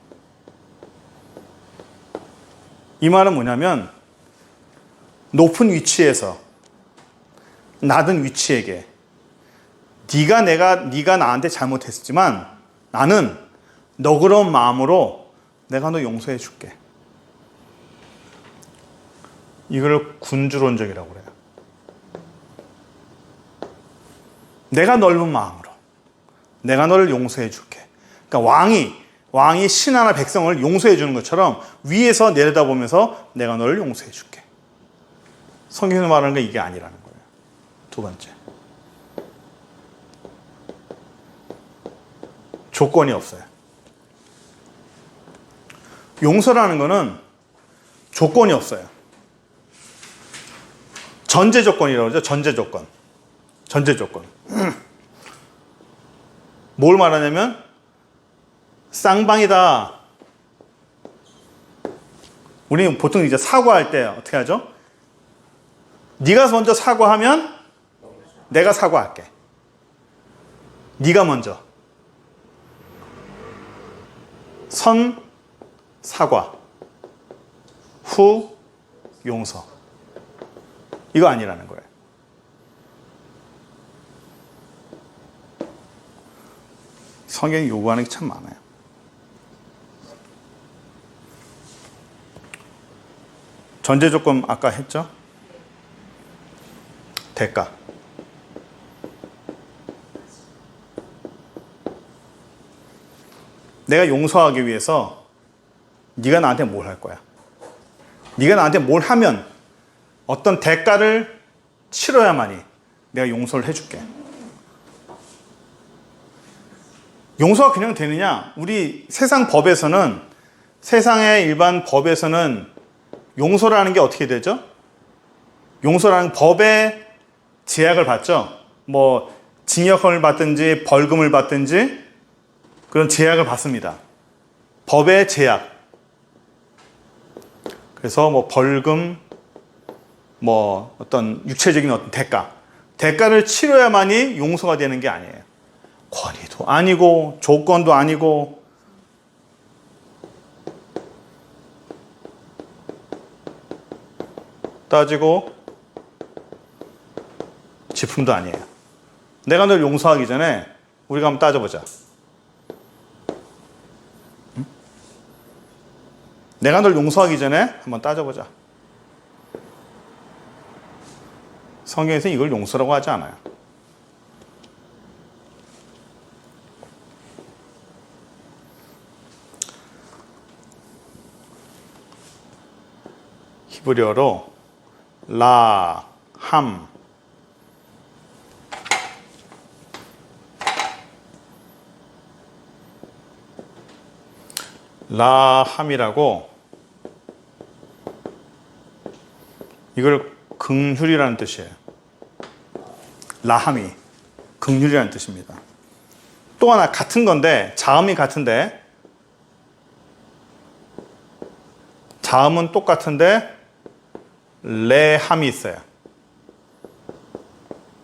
이 말은 뭐냐면 높은 위치에서 낮은 위치에게 네가 나한테 잘못했지만 나는 너그러운 마음으로 내가 너 용서해 줄게. 이걸 군주론적이라고 그래요. 내가 넓은 마음으로 내가 너를 용서해 줄게. 그러니까 왕이 신하나 백성을 용서해 주는 것처럼 위에서 내려다보면서 내가 너를 용서해 줄게. 성경에서 말하는 게 이게 아니라는 거예요. 두 번째, 조건이 없어요. 용서라는 거는 조건이 없어요. 전제 조건이라고 그러죠. 전제 조건. 전제 조건. 뭘 말하냐면 쌍방이다. 우리 보통 이제 사과할 때 어떻게 하죠? 네가 먼저 사과하면 내가 사과할게. 네가 먼저. 선 사과, 후 용서. 이거 아니라는 거예요. 성경이 요구하는 게 참 많아요. 전제 조건 아까 했죠? 대가. 내가 용서하기 위해서 네가 나한테 뭘 할 거야? 네가 나한테 뭘 하면 어떤 대가를 치러야만이 내가 용서를 해줄게. 용서가 그냥 되느냐? 우리 세상 법에서는, 세상의 일반 법에서는 용서라는 게 어떻게 되죠? 용서라는 법의 제약을 받죠. 뭐 징역을 받든지 벌금을 받든지 그런 제약을 받습니다. 법의 제약. 그래서 뭐 벌금, 뭐 어떤 육체적인 어떤 대가를 치러야만이 용서가 되는 게 아니에요. 권위도 아니고 조건도 아니고 따지고 지품도 아니에요. 내가 널 용서하기 전에 우리가 한번 따져보자. 응? 내가 널 용서하기 전에 한번 따져보자. 성경에서 이걸 용서라고 하지 않아요. 히브리어로 라함, 라함이라고, 이걸 긍휼이라는 뜻이에요. 라함이 긍휼이라는 뜻입니다. 또 하나 같은 건데, 자음이 같은데, 자음은 똑같은데 레함이 있어요.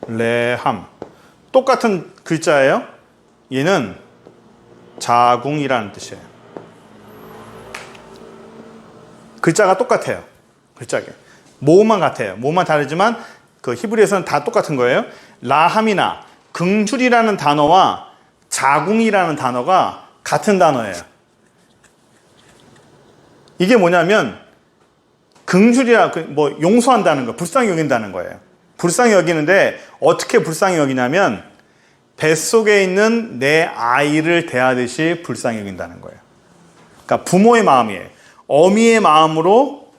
레함. 똑같은 글자예요. 얘는 자궁이라는 뜻이에요. 글자가 똑같아요. 글자가. 모음만 같아요. 모음만 다르지만 그 히브리에서는 다 똑같은 거예요. 라함이나 긍휼이라는 단어와 자궁이라는 단어가 같은 단어예요. 이게 뭐냐면 긍휼이라 뭐 용서한다는 거, 불쌍히 여긴다는 거예요. 불쌍히 여기는데 어떻게 불쌍히 여기냐면 뱃속에 있는 내 아이를 대하듯이 불쌍히 여긴다는 거예요. 그러니까 부모의 마음이에요. 어미의 마음으로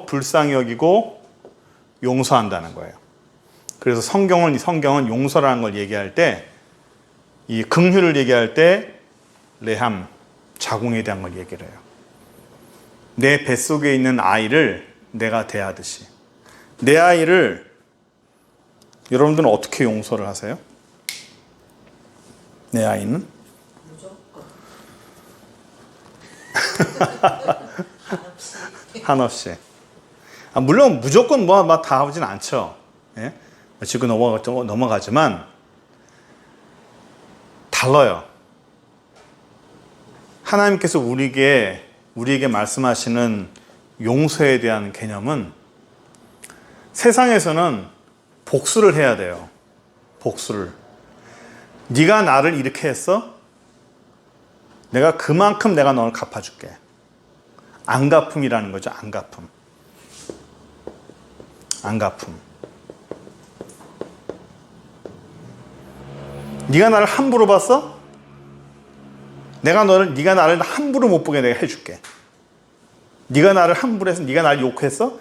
불쌍히 여기고 용서한다는 거예요. 그래서 성경은 용서라는 걸 얘기할 때, 이 긍휼을 얘기할 때 레함, 자궁에 대한 걸 얘기를 해요. 내 뱃속에 있는 아이를 내가 대하듯이. 내 아이를 여러분들은 어떻게 용서를 하세요? 내 아이는? 한없이. 물론 무조건 뭐 다 하진 않죠. 예? 짚고 넘어가지만 달라요. 하나님께서 우리에게 말씀하시는 용서에 대한 개념은 세상에서는 복수를 해야 돼요. 복수를. 네가 나를 이렇게 했어? 내가 그만큼 내가 너를 갚아줄게. 안갚음이라는 거죠. 안갚음. 네가 나를 함부로 봤어? 네가 나를 함부로 못 보게 내가 해줄게. 네가 나를 함부로 해서 네가 나를 욕했어?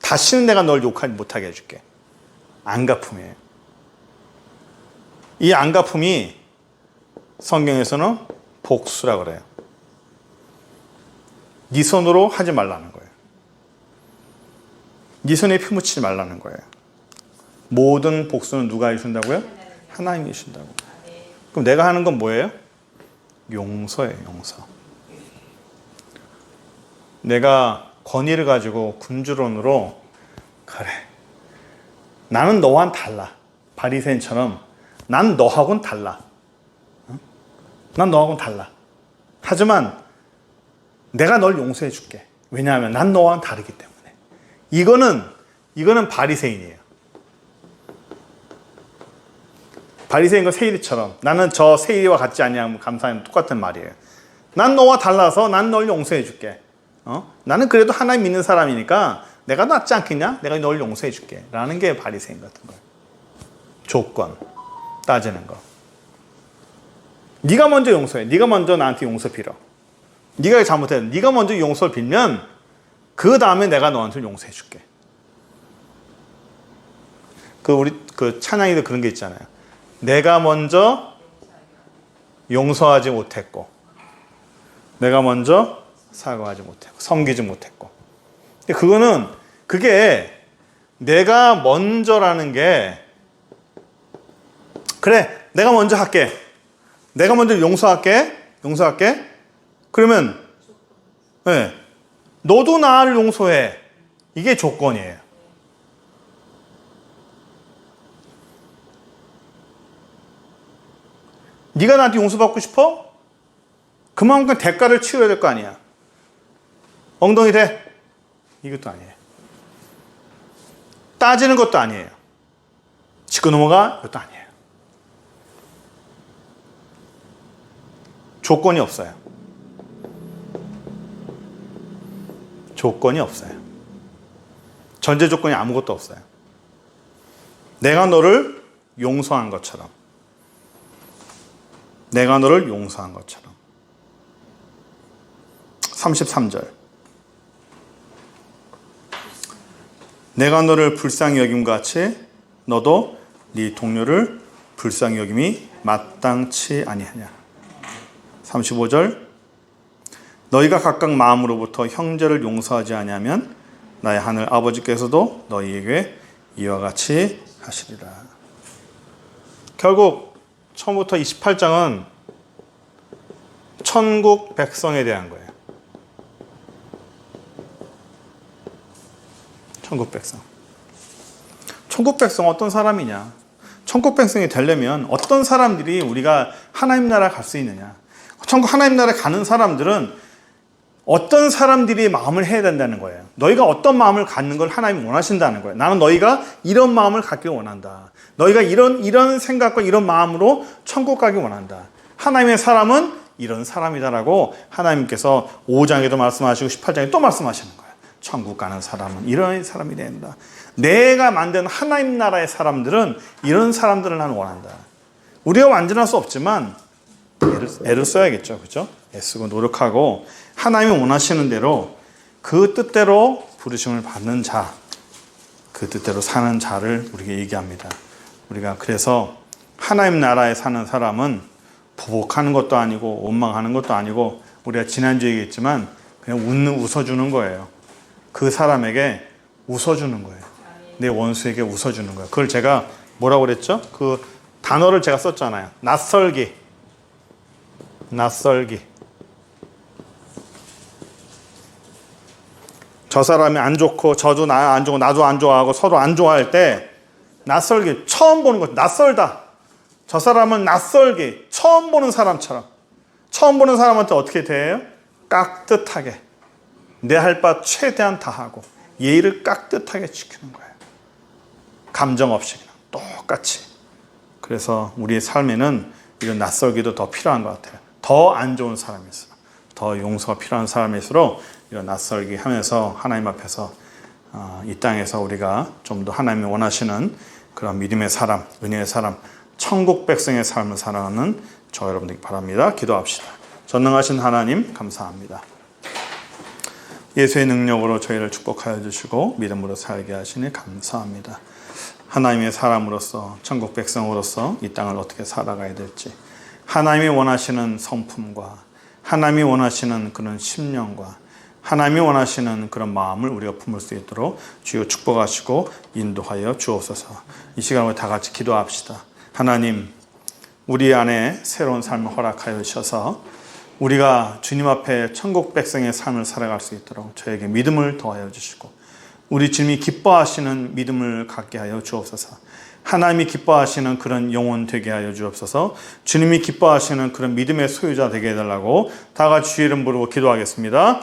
다시는 내가 널 욕하지 못하게 해줄게. 안갚음이에요. 이 안갚음이 성경에서는 복수라고 그래요. 네 손으로 하지 말라는 거예요. 네 손에 피 묻히지 말라는 거예요. 모든 복수는 누가 해준다고요? 하나님이 해준다고. 그럼 내가 하는 건 뭐예요? 용서예요, 용서. 내가 권위를 가지고 군주론으로 그래, 나는 너와는 달라. 바리새인처럼 난 너하고는 달라. 난 너하고는 달라. 하지만 내가 널 용서해 줄게. 왜냐하면 난 너와는 다르기 때문에. 이거는 바리새인이에요. 바리새인과 세리처럼 나는 저 세리와 같지 아니하면 감사하면 똑같은 말이에요. 난 너와 달라서 난 널 용서해 줄게. 나는 그래도 하나님 믿는 사람이니까 내가 낫지 않겠냐? 내가 널 용서해 줄게. 라는 게 바리새인 같은 거예요. 조건 따지는 거. 네가 먼저 용서해. 네가 먼저 나한테 용서 빌어. 네가 잘못해. 네가 먼저 용서를 빌면 그 다음에 내가 너한테 용서해 줄게. 우리 찬양이도 그런 게 있잖아요. 내가 먼저 용서하지 못했고, 내가 먼저 사과하지 못했고, 섬기지 못했고. 근데 그게 내가 먼저라는 게, 그래, 내가 먼저 할게. 내가 먼저 용서할게. 그러면, 네, 너도 나를 용서해. 이게 조건이에요. 네가 나한테 용서받고 싶어? 그만큼 대가를 치러야 될 거 아니야. 엉덩이 대? 이것도 아니에요. 따지는 것도 아니에요. 짚고 넘어가? 이것도 아니에요. 조건이 없어요. 조건이 없어요. 전제 조건이 아무것도 없어요. 내가 너를 용서한 것처럼. 내가 너를 용서한 것처럼. 33절. 내가 너를 불쌍히 여김 같이 너도 네 동료를 불쌍히 여김이 마땅치 아니하냐. 35절. 너희가 각각 마음으로부터 형제를 용서하지 아니하면 나의 하늘 아버지께서도 너희에게 이와 같이 하시리라. 결국 처음부터 28장은 천국 백성에 대한 거예요. 천국 백성. 천국 백성 어떤 사람이냐? 천국 백성이 되려면 어떤 사람들이 우리가 하나님 나라 갈 수 있느냐? 천국 하나님 나라 가는 사람들은 어떤 사람들이 마음을 해야 된다는 거예요. 너희가 어떤 마음을 갖는 걸 하나님이 원하신다는 거예요. 나는 너희가 이런 마음을 갖길 원한다. 너희가 이런 생각과 이런 마음으로 천국 가길 원한다. 하나님의 사람은 이런 사람이다라고 하나님께서 5장에도 말씀하시고 18장에 또 말씀하시는 거예요. 천국 가는 사람은 이런 사람이 된다. 내가 만든 하나님 나라의 사람들은 이런 사람들을 나는 원한다. 우리가 완전할 수 없지만 애를 써야겠죠. 그렇죠? 애쓰고 노력하고 하나님이 원하시는 대로 그 뜻대로 부르심을 받는 자, 그 뜻대로 사는 자를 우리에게 얘기합니다. 우리가 그래서 하나님 나라에 사는 사람은 보복하는 것도 아니고 원망하는 것도 아니고 우리가 지난주에 얘기했지만 그냥 웃어주는 거예요. 그 사람에게 웃어주는 거예요. 내 원수에게 웃어주는 거예요. 그걸 제가 뭐라고 그랬죠? 그 단어를 제가 썼잖아요. 낯설기. 저 사람이 안 좋고 저도 나 안 좋고 나도 안 좋아하고 서로 안 좋아할 때 낯설기. 처음 보는 것. 낯설다. 저 사람은 낯설기. 처음 보는 사람처럼. 처음 보는 사람한테 어떻게 대해요? 깍듯하게. 내 할 바 최대한 다하고 예의를 깍듯하게 지키는 거예요. 감정 없이 그냥 똑같이. 그래서 우리의 삶에는 이런 낯설기도 더 필요한 것 같아요. 더 안 좋은 사람일수록, 더 용서가 필요한 사람일수록 이런 낯설기 하면서 하나님 앞에서 이 땅에서 우리가 좀 더 하나님이 원하시는 그런 믿음의 사람, 은혜의 사람 천국 백성의 삶을 살아가는 저 여러분들께 바랍니다. 기도합시다. 전능하신 하나님 감사합니다. 예수의 능력으로 저희를 축복하여 주시고 믿음으로 살게 하시니 감사합니다. 하나님의 사람으로서 천국 백성으로서 이 땅을 어떻게 살아가야 될지, 하나님이 원하시는 성품과 하나님이 원하시는 그런 심령과 하나님이 원하시는 그런 마음을 우리가 품을 수 있도록 주여 축복하시고 인도하여 주옵소서. 이 시간 우리 다 같이 기도합시다. 하나님, 우리 안에 새로운 삶을 허락하여 주셔서 우리가 주님 앞에 천국 백성의 삶을 살아갈 수 있도록 저에게 믿음을 더하여 주시고 우리 주님이 기뻐하시는 믿음을 갖게 하여 주옵소서. 하나님이 기뻐하시는 그런 영혼 되게 하여 주옵소서. 주님이 기뻐하시는 그런 믿음의 소유자 되게 해달라고 다 같이 주의 이름 부르고 기도하겠습니다.